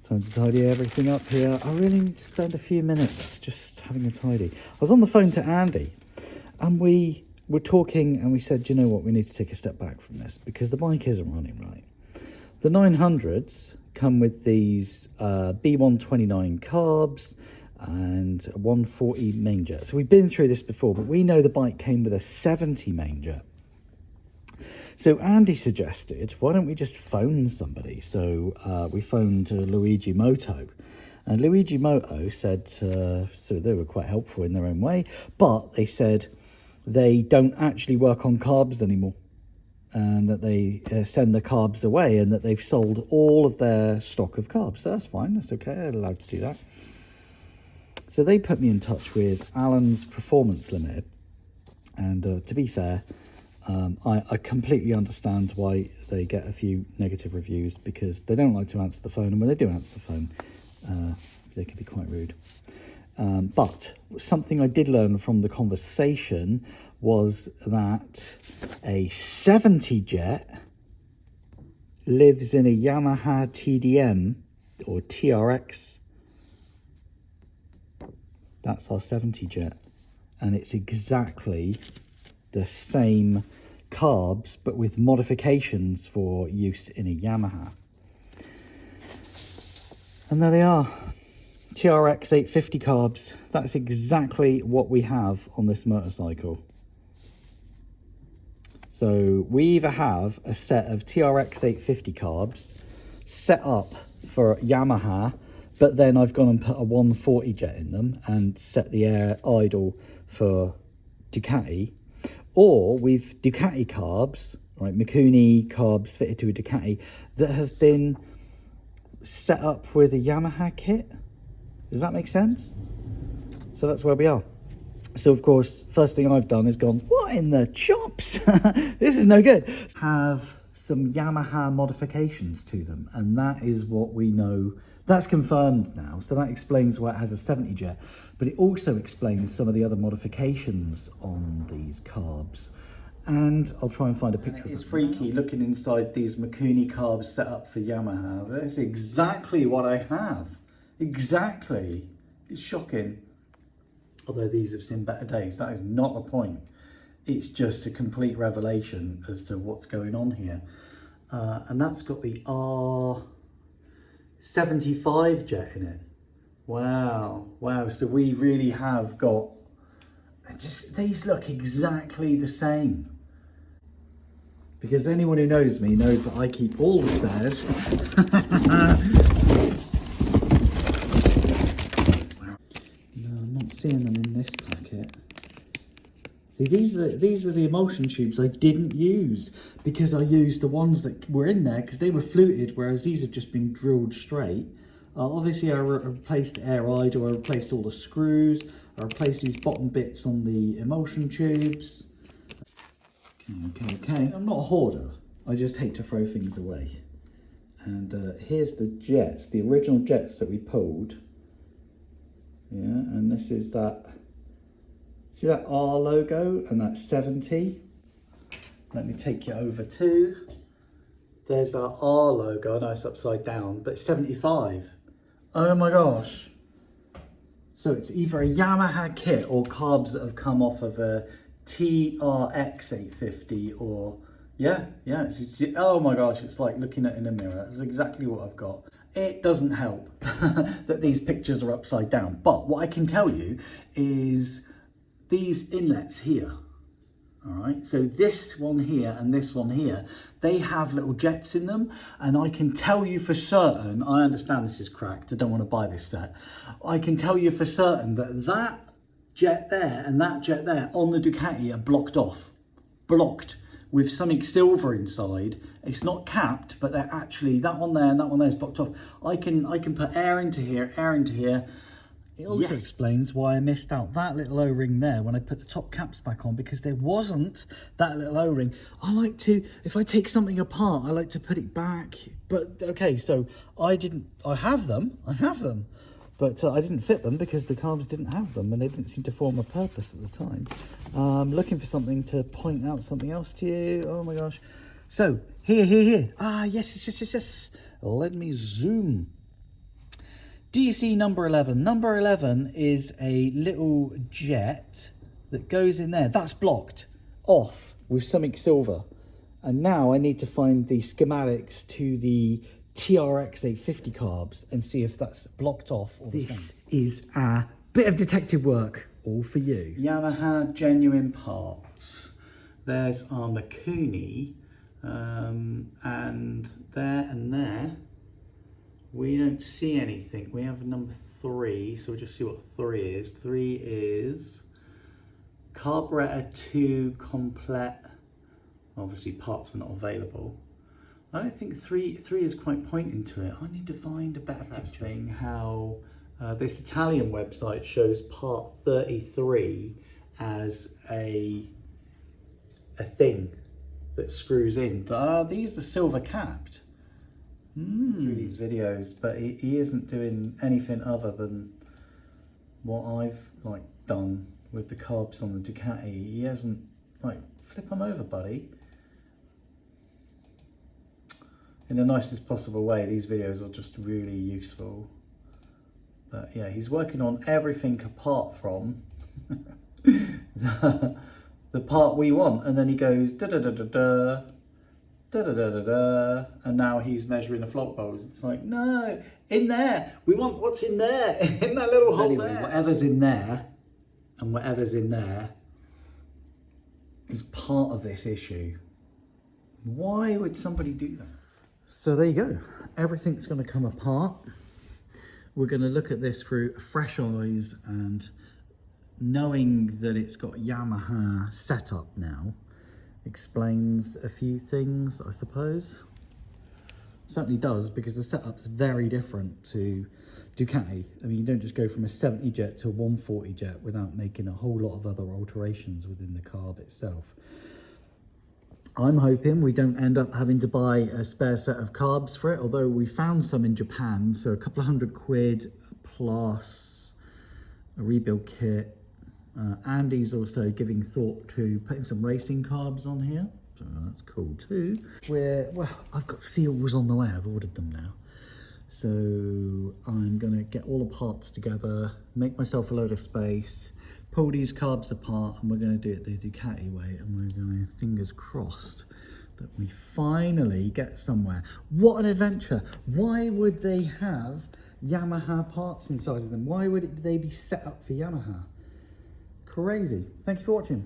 Time to tidy everything up here. I really need to spend a few minutes just having a tidy. I was on the phone to Andy and we were talking and we said, you know what, we need to take a step back from this because the bike isn't running right. The 900s come with these B129 carbs and a 140 main jet. So we've been through this before, but we know the bike came with a 70 main jet. So Andy suggested, why don't we just phone somebody? So we phoned Luigi Moto, and Luigi Moto said, so they were quite helpful in their own way, but they said they don't actually work on carbs anymore, and that they send the carbs away, and that they've sold all of their stock of carbs. So that's fine, that's okay, they're allowed to do that. So they put me in touch with Alan's Performance Limited, and to be fair, I completely understand why they get a few negative reviews, because they don't like to answer the phone, and when they do answer the phone, they can be quite rude. But something I did learn from the conversation was that a 70 jet lives in a Yamaha TDM or TRX. That's our 70 jet, and it's exactly the same carbs but with modifications for use in a Yamaha. And there they are, TRX 850 carbs. That's exactly what we have on this motorcycle. So we either have a set of TRX 850 carbs set up for Yamaha, but then I've gone and put a 140 jet in them and set the air idle for Ducati, or we've Ducati carbs, right, Mikuni carbs fitted to a Ducati that have been set up with a Yamaha kit. Does that make sense? So that's where we are. So of course, first thing I've done is gone, what in the chops? This is no good. Have some Yamaha modifications to them, and that is what we know. That's confirmed now, so that explains why it has a 70 jet, but it also explains some of the other modifications on these carbs. And I'll try and find a picture of it. It's freaky looking inside these Mikuni carbs set up for Yamaha. That's exactly what I have. Exactly. It's shocking. Although these have seen better days, that is not the point. It's just a complete revelation as to what's going on here. And that's got the R75 jet in it. Wow, wow. So we really have got, just, these look exactly the same. Because anyone who knows me knows that I keep all the spares. No, I'm not seeing them in this packet. See, these are the emulsion tubes I didn't use, because I used the ones that were in there because they were fluted, whereas these have just been drilled straight. Obviously, I replaced the air idle, I replaced all the screws, I replaced these bottom bits on the emulsion tubes. Okay. I'm not a hoarder. I just hate to throw things away. And here's the jets, the original jets that we pulled. Yeah, and this is that. See that R logo and that 70? Let me take you over to. There's that R logo. I know it's upside down, but it's 75. Oh my gosh. So it's either a Yamaha kit or carbs that have come off of a TRX 850 or, yeah, it's, oh my gosh, it's like looking at it in a mirror. That's exactly what I've got. It doesn't help that these pictures are upside down. But what I can tell you is these inlets here, all right, so this one here and this one here, they have little jets in them, and I can tell you for certain, I understand this is cracked, I don't want to buy this set, I can tell you for certain that that jet there and that jet there on the Ducati are blocked off, blocked with something silver inside. It's not capped, but they're actually, that one there and that one there is blocked off. I can put air into here, air into here. It also explains why I missed out that little O-ring there when I put the top caps back on, because there wasn't that little O-ring. I like to, if I take something apart, I like to put it back. But okay, so I have them, but I didn't fit them because the carbs didn't have them and they didn't seem to form a purpose at the time. Looking for something to point out something else to you. Oh my gosh. So here. Ah, yes. Let me zoom. Do you see number 11? Number 11 is a little jet that goes in there. That's blocked off with something silver. And now I need to find the schematics to the TRX 850 carbs and see if that's blocked off or the same. This is a bit of detective work, all for you. Yamaha genuine parts. There's our Makuni, and there, we don't see anything. We have number 3, so we'll just see what 3 is. 3 is Carburetor 2 complete. Obviously parts are not available. I don't think 3 is quite pointing to it. I need to find a better thing. How this Italian website shows part 33 as a thing that screws in. These are silver capped through these videos, but he isn't doing anything other than what I've like done with the carbs on the Ducati. He hasn't, like, flip them over, buddy. In the nicest possible way, these videos are just really useful. But yeah, he's working on everything apart from the part we want, and then he goes da da da da da da da da da da, and now he's measuring the float bowls. It's like, no, in there, we want what's in there, in that little hole there. Whatever's in there, and whatever's in there is part of this issue. Why would somebody do that? So there you go. Everything's going to come apart. We're going to look at this through fresh eyes, and knowing that it's got Yamaha setup now explains a few things, I suppose. Certainly does, because the setup's very different to Ducati. I mean, you don't just go from a 70 jet to a 140 jet without making a whole lot of other alterations within the carb itself. I'm hoping we don't end up having to buy a spare set of carbs for it, although we found some in Japan, so a couple of £100 plus a rebuild kit. Andy's also giving thought to putting some racing carbs on here, so that's cool too. Well, I've got seals on the way, I've ordered them now. So I'm gonna get all the parts together, make myself a load of space, pull these carbs apart, and we're going to do it the Ducati way, and we're going to, fingers crossed, that we finally get somewhere. What an adventure. Why would they have Yamaha parts inside of them? Why would they be set up for Yamaha? Crazy. Thank you for watching.